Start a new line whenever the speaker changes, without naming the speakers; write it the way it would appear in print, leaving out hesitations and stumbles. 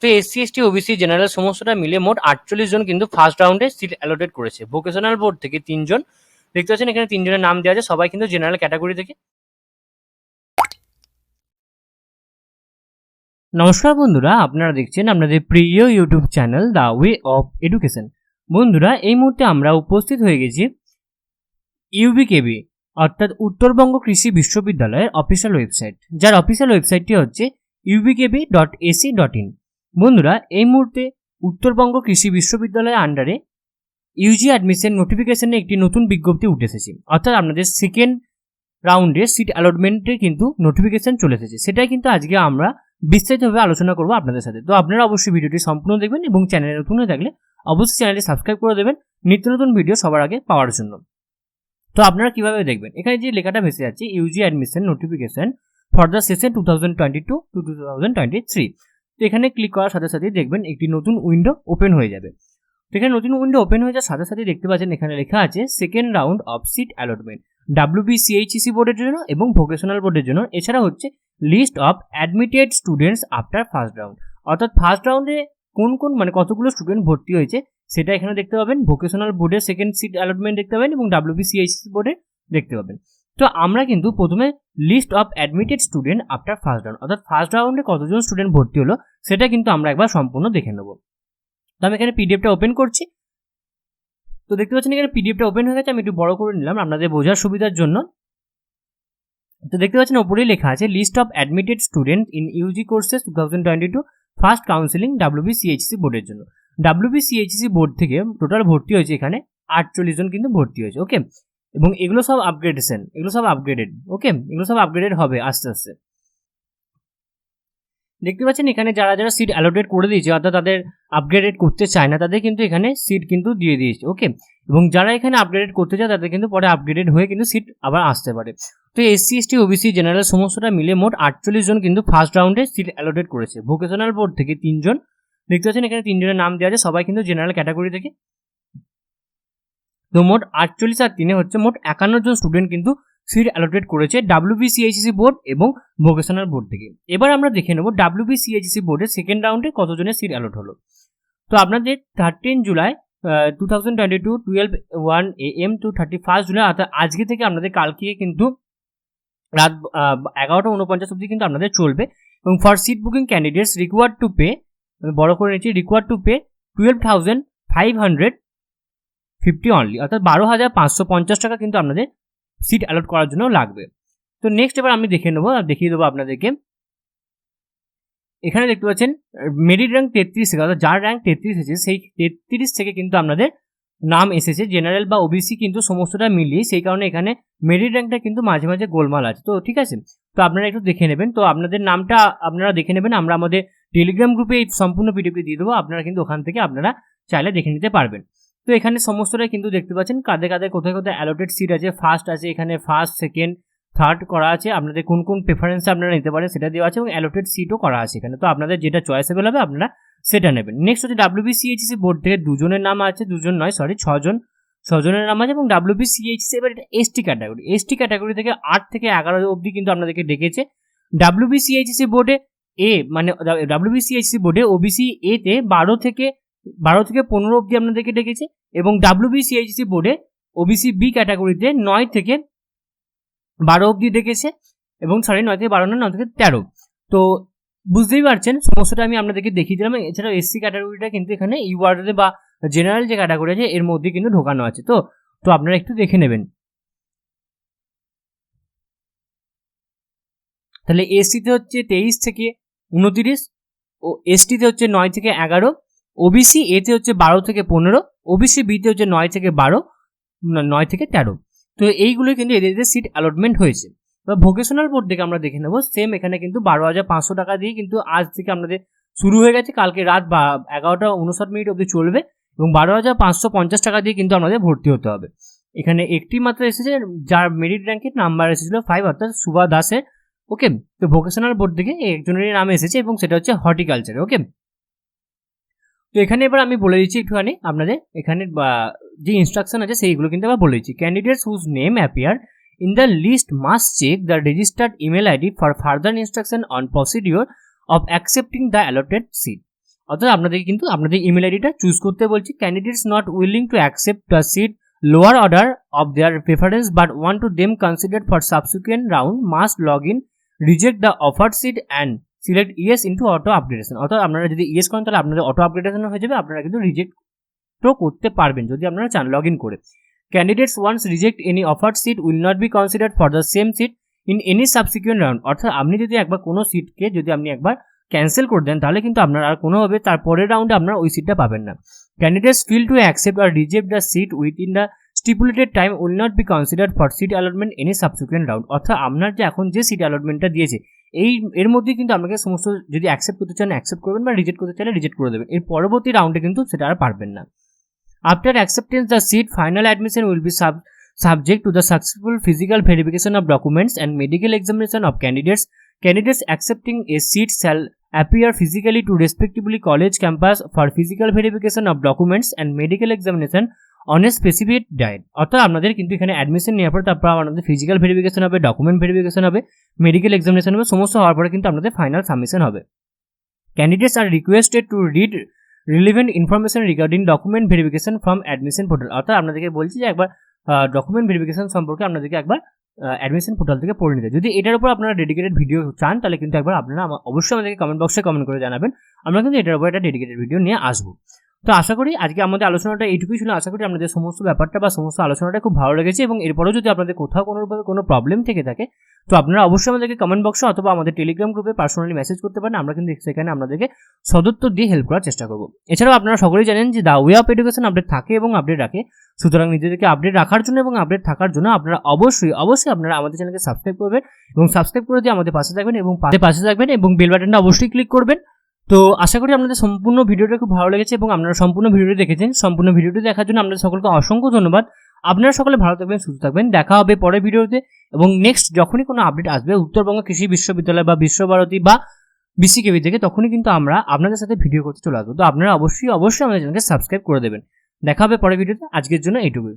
তো SC ST OBC general সমস্তটা মিলে মোট 48 জন কিন্তু ফার্স্ট রাউন্ডে সিট অ্যালটেড করেছে। ভোকেশনাল বোর্ড থেকে 3 জন, দেখতে পাচ্ছেন এখানে 3 জনের নাম দেওয়া আছে, সবাই কিন্তু জেনারেল ক্যাটাগরি থেকে। নমস্কার বন্ধুরা, আপনারা দেখছেন আপনাদের প্রিয় YouTube channel the way of education. বন্ধুরা, এই মুহূর্তে আমরা উপস্থিত হয়ে গেছি ইউবিকেবি অর্থাৎ উত্তরবঙ্গ কৃষি বিশ্ববিদ্যালয়ের অফিসিয়াল ওয়েবসাইট, যার অফিসিয়াল ওয়েবসাইটটি হচ্ছে ubkb.ac.in। বন্ধুরা, এই মুহূর্তে উত্তরবঙ্গ কৃষি বিশ্ববিদ্যালয়ের আন্ডারে ইউজি অ্যাডমিশন নোটিফিকেশনে একটি নতুন বিজ্ঞপ্তি উঠে এসেছে, অর্থাৎ আপনাদের সেকেন্ড রাউন্ডে সিট অ্যালটমেন্টের কিন্তু নোটিফিকেশন চলে এসেছে। সেটাই কিন্তু আজকে আমরা বিস্তারিতভাবে আলোচনা করবো আপনাদের সাথে। তো আপনারা অবশ্যই ভিডিওটি সম্পূর্ণ দেখবেন এবং চ্যানেলে নতুন হয়ে থাকলে অবশ্যই চ্যানেলটি সাবস্ক্রাইব করে দেবেন নিত্য নতুন ভিডিও সবার আগে পাওয়ার জন্য। তো আপনারা কিভাবে দেখবেন, এখানে যে লেখাটা ভেসে যাচ্ছে Yuji admission notification for the session 2022 to 2023, তো এখানে ক্লিক করার সাথে সাথেই দেখবেন একটি নতুন উইন্ডো ওপেন হয়ে যাবে। তো এখানে নতুন উইন্ডো ওপেন হয়ে যাওয়ার সাথে সাথে দেখতে পাচ্ছেন এখানে লেখা আছে second round of seat allotment WBCHEC বোর্ডের জন্য এবং ভোকেশনাল বোর্ডের জন্য। এছাড়া হচ্ছে list of admitted students after first round, অর্থাৎ ফার্স্ট রাউন্ডে কোন কতগুলো স্টুডেন্ট ভর্তি হয়েছে সেটা এখানে দেখতে পাবেন। ভোকেশনাল বোর্ডের সেকেন্ড সিট অ্যালটমেন্ট দেখতে পাবেন এবং WBCHEC বোর্ডে দেখতে পাবেন। তো আমরা কিন্তু প্রথমে list of admitted student after first round, অর্থাৎ ফার্স্ট রাউন্ডে কতজন স্টুডেন্ট ভর্তি হলো সেটা কিন্তু আমরা একবার সম্পূর্ণ দেখে নেব। তো আমি এখানে পিডিএফটা ওপেন করছি। তো দেখতে পাচ্ছেন এখানে পিডিএফটা ওপেন হয়ে গেছে, আমি একটু বড় করে নিলাম আপনাদের বোঝার সুবিধার জন্য। তো দেখতে পাচ্ছেন ওপরেই লেখা আছে list of admitted student in UG courses 2022 first counselling WBCHEC বোর্ডের জন্য। WBCHEC বোর্ড থেকে টোটাল ভর্তি হয়েছে এখানে 48 জন কিন্তু ভর্তি হয়েছে, ওকে। এবং এগুলো সব আপগ্রেডেশন, এগুলো সব আপগ্রেডেড, ওকে, এগুলো সব আপগ্রেডেড হবে আস্তে আস্তে। দেখতে পাচ্ছেন এখানে যারা যারা সিট অ্যালোটেড করে দিয়েছে অর্থাৎ তাদের আপগ্রেডেড করতে চায় না তাদের কিন্তু এখানে সিট কিন্তু দিয়ে দিয়েছে, ওকে। এবং যারা এখানে আপগ্রেডেড করতে চায় তাদের কিন্তু পরে আপগ্রেডেড হয়ে কিন্তু সিট আবার আসতে পারে। তো এসসি এসটি ওবিসি জেনারেল সমস্তটা মিলে মোট 48 জন কিন্তু ফার্স্ট রাউন্ডে সিট অ্যালোটেড করেছে। ভোকেশনাল বোর্ড থেকে 3 জন, দেখতে পাচ্ছেন এখানে 3 জনের নাম দেওয়া আছে, সবাই কিন্তু জেনারেল ক্যাটাগরি থেকে। তো মোট 48 আর 3 হচ্ছে মোট 51 জন স্টুডেন্ট কিন্তু সিট অ্যালোটেড করেছে WBCHEC বোর্ড এবং ভোকেশনাল বোর্ড থেকে। এবার আমরা দেখে নেব WBCHEC বোর্ডের সেকেন্ড রাউন্ডে কতজনের সিট অ্যালোট হলো। তো আপনাদের 13 জুলাই 2022 12:01 AM to 31 জুলাই, অর্থাৎ আজকে থেকে আপনাদের কালকে কিন্তু রাত 11:49 অবধি কিন্তু আপনাদের চলবে। এবং for seat booking candidates required to pay, বড় করে নিচ্ছি, রিকোয়ার্ড টু পে 12,550 অনলি, অর্থাৎ 12,550 টাকা কিন্তু আপনাদের সিট অ্যালট করার জন্য লাগবে। তো নেক্সট এবার আমি দেখিয়ে দেবো আপনাদেরকে। এখানে দেখতে পাচ্ছেন মেরিট র্যাঙ্ক 33 থেকে, অর্থাৎ যার র্যাঙ্ক 33 এসেছে সেই 33 থেকে কিন্তু আপনাদের নাম এসেছে। জেনারেল বা ওবিসি কিন্তু সমস্তটা মিলিয়ে, সেই কারণে এখানে মেরিট র্যাঙ্কটা কিন্তু মাঝে মাঝে গোলমাল আছে। তো ঠিক আছে, তো আপনারা একটু দেখে নেবেন। তো আপনাদের নামটা আপনারা দেখে নেবেন, আমরা আমাদের টেলিগ্রাম গ্রুপে এই সম্পূর্ণ পিডিএফটি দিয়ে দেবো, আপনারা কিন্তু ওখান থেকে আপনারা চাইলে দেখে নিতে পারবেন। তো এখানে সমস্তটাই কিন্তু দেখতে পাচ্ছেন কাদের কাদের কোথায় কোথায় অ্যালোটেড সিট আছে। ফার্স্ট আছে এখানে, ফার্স্ট সেকেন্ড থার্ড করা আছে, আপনাদের কোন কোন প্রেফারেন্স আপনারা নিতে পারেন সেটা দেওয়া আছে এবং অ্যালোটেড সিটও করা আছে এখানে। তো আপনাদের যেটা চয়েসেবল হবে আপনারা সেটা নেবেন। নেক্সট হচ্ছে WBCHEC বোর্ড থেকে 2 জনের নাম আছে, 2 জন নয় সরি 6 জনের নাম আছে। এবং WBCHEC এবার এটা এসটি ক্যাটাগরি থেকে 8 থেকে 11 অবধি কিন্তু আপনাদেরকে ডেকেছে। WBCHEC বোর্ডে এ মানে WBCHEC বোর্ডে ওবিসি এ তে 12 থেকে 15 অবধি আপনাদেরকে ডেকেছে এবং WBCHEC বোর্ডে ওবিসি বি ক্যাটাগরিতে 9 থেকে 12 অবধি ডেকেছে এবং 9 থেকে 12 না 9 থেকে 13। তো বুঝতেই পারছেন সমস্তটা আমি আপনাদেরকে দেখিয়ে দিলাম। এছাড়াও এসসি ক্যাটাগরিটা কিন্তু এখানে ইউআরএ বা জেনারেল যে ক্যাটাগরি আছে এর মধ্যে কিন্তু ঢোকানো আছে। তো আপনারা একটু দেখে নেবেন। তাহলে এসসিতে হচ্ছে 23 থেকে 29 ও এসটিতে হচ্ছে 9 থেকে 11, ওবিসি এতে হচ্ছে 12 থেকে 15, ওবিসি বিতে হচ্ছে 9 থেকে 12, 9 থেকে 13। তো এইগুলো কিন্তু এদের সিট অ্যালটমেন্ট হয়েছে। এবার ভোকেশনাল বোর্ড থেকে আমরা দেখে নেব। সেম এখানে কিন্তু 12,500 টাকা দিয়ে কিন্তু আজ থেকে আপনাদের শুরু হয়ে গেছে, কালকে রাত 11:59 অবধি চলবে এবং 12,550 টাকা দিয়ে কিন্তু আমাদের ভর্তি হতে হবে। এখানে একটি মাত্র এসেছে যার মেরিট র্যাঙ্কের নাম্বার এসেছিল 5, অর্থাৎ সুভা দাসের, ওকে। তো ভোকেশনাল বোর্ড থেকে একজনেরই নাম এসেছে এবং সেটা হচ্ছে হর্টিকালচার, ওকে। তো এখানে এবার আমি বলে দিচ্ছি একটুখানি আপনাদের এখানে যে ইনস্ট্রাকশন আছে সেইগুলো কিন্তু আবার বলে দিচ্ছি। Candidates whose name appear in the list must check the registered email ID for further instruction on procedure of accepting the allotted seat. অর্থাৎ আপনাদেরকে কিন্তু আপনাদের ইমেল আইডিটা চুজ করতে বলছি। Candidates not willing to accept the seat lower order of their preference but want to them considered for subsequent round must log in, reject the offered seat and select yes into auto upgradation. অর্থাৎ আপনারা যদি yes করেন তাহলে আপনাদের auto upgradation হয়ে যাবে, আপনারা কিন্তু রিজেক্টও করতে পারবেন যদি আপনারা চান লগ ইন করে। Candidates once reject any offered seat will not be considered for the same seat in any subsequent round. অর্থাৎ আপনি যদি একবার কোনো সিটকে যদি আপনি একবার ক্যান্সেল করে দেন তাহলে কিন্তু আপনার আর কোনোভাবে তার পরের রাউন্ডে আপনার ওই সিটটা পাবেন না। Candidates fail to accept or reject the seat within the stipulated time will not be considered for seat allotment any subsequent round. অর্থাৎ আপনার যে এখন যে সিট অ্যালটমেন্টটা দিয়েছে এর মধ্যে কিন্তু আপনাকে সমস্ত যদি অ্যাকসেপ্ট করতে চান অ্যাকসেপ্ট করবেন বা রিজেক্ট করতে চাইলে রিজেক্ট করে দেবেন, এর পরবর্তী রাউন্ডে কিন্তু সেটা আর পারবেন না। After acceptance the seat final admission will be subject to the successful physical verification of documents and medical examination of candidates. Candidates accepting a seat shall appear physically to respectively college campus for physical verification of documents and medical examination on a specific date. অর্থাৎ আপনাদের কিন্তু এখানে admission নেওয়ার পর তারপর আপনাদের physical verification হবে, document verification হবে, মেডিকেল এক্সামিনেশন হবে, সমস্ত হওয়ার পরে কিন্তু আপনাদের ফাইনাল সাবমিশন হবে। Candidates are requested to read relevant information regarding document verification from admission portal. অর্থাৎ আপনাদেরকে বলছি যে একবার ডকুমেন্ট ভেরিফিকেশন সম্পর্কে আপনাদেরকে একবার অ্যাডমিশন পোর্টাল থেকে পড়ে নিতে। যদি এটার উপর আপনারা ডেডিকেটেড ভিডিও চান তাহলে কিন্তু একবার আপনারা অবশ্যই আমাদেরকে কমেন্ট বক্সে কমেন্ট করে জানাবেন, আমরা কিন্তু এটার উপর একটা ডেডিকেটেড ভিডিও নিয়ে আসবো। তো আশা করি আজকে আমাদের আলোচনাটা এইটুকুই ছিল। আশা করি আপনাদের সমস্ত ব্যাপারটা বা সমস্ত আলোচনাটা খুব ভালো লেগেছে এবং এরপরেও যদি আপনাদের কোথাও কোনো প্রবলেম থেকে থাকে তো আপনারা অবশ্যই আমাদেরকে কমেন্ট বক্সে অথবা আমাদের টেলিগ্রাম গ্রুপে পার্সোনালি মেসেজ করতে পারেন, আমরা কিন্তু সেখানে আপনাদেরকে সদুত্তর দিয়ে হেল্প করার চেষ্টা করবো। এছাড়াও আপনারা সকলেই জানেন যে the way of education update থাকে এবং আপডেট রাখে, সুতরাং নিজেদেরকে আপডেট রাখার জন্য এবং আপডেট থাকার জন্য আপনারা অবশ্যই আপনারা আমাদের চ্যানেলকে সাবস্ক্রাইব করবেন এবং সাবস্ক্রাইব করে দিয়ে আমাদের পাশে থাকবেন এবং বেল বাটনটা অবশ্যই ক্লিক করবেন। তো আশা করি আপনাদের সম্পূর্ণ ভিডিওটা খুব ভালো লেগেছে এবং আপনারা সম্পূর্ণ ভিডিওটি দেখেছেন। সম্পূর্ণ ভিডিওটি দেখার জন্য আপনাদের সকলকে অসংখ্য ধন্যবাদ। আপনারা সকলে ভালো থাকবেন, সুস্থ থাকবেন, দেখা হবে পরের ভিডিওতে এবং নেক্সট যখনই কোনো আপডেট আসবে উত্তরবঙ্গ কৃষি বিশ্ববিদ্যালয় বা বিশ্বভারতী বা বিসিকেবি থেকে তখনই কিন্তু আমরা আপনাদের সাথে ভিডিও করতে চলে আসবো। তো আপনারা অবশ্যই আমাদের চ্যানেলকে সাবস্ক্রাইব করে দেবেন। দেখা হবে পরের ভিডিওতে। আজকের জন্য এইটুকুই।